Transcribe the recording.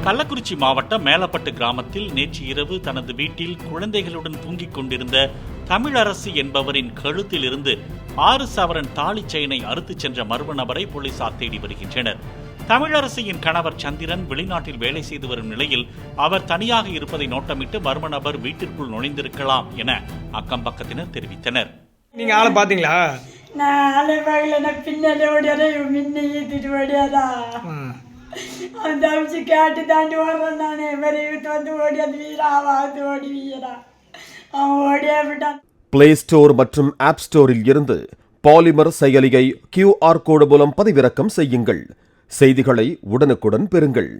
கள்ளக்குறிச்சி மாவட்டம் மேலப்பட்டு கிராமத்தில் நேற்று இரவு தனது வீட்டில் குழந்தைகளுடன் தூங்கிக் கொண்டிருந்த தமிழரசி என்பவரின் கழுத்தில் இருந்து 6 சவரன் தாலி செயினை அறுத்துச் சென்ற மர்ம நபரை போலீசார் தேடி வருகின்றனர். தமிழரசியின் கணவர் சந்திரன் வெளிநாட்டில் வேலை செய்து வரும் நிலையில் அவர் தனியாக இருப்பதை நோட்டமிட்டு மர்ம நபர் வீட்டிற்குள் நுழைந்திருக்கலாம் என அக்கம் பக்கத்தினர் தெரிவித்தனர். நீங்க ஆளை பாத்தீங்களா? நான் ஆளை பார்க்கல, பின்னாடி ஓடியாத முன்ன ஈத்துட்டு ஓடியாதா அந்த அமிச்சு கேட்டு தாண்டி ஓடுறேன். நானே வரைவிட்டு வந்து ஓடியாது வீரா வாத்து ஓடி வீரா அவன் ஓடியா விட்டான். பிளே ஸ்டோர் மற்றும் ஆப் ஸ்டோரில் இருந்து பாலிமர் செயலியை QR கோடு மூலம் பதிவிறக்கம் செய்யுங்கள். செய்திகளை உடனுக்குடன் பெறுங்கள்.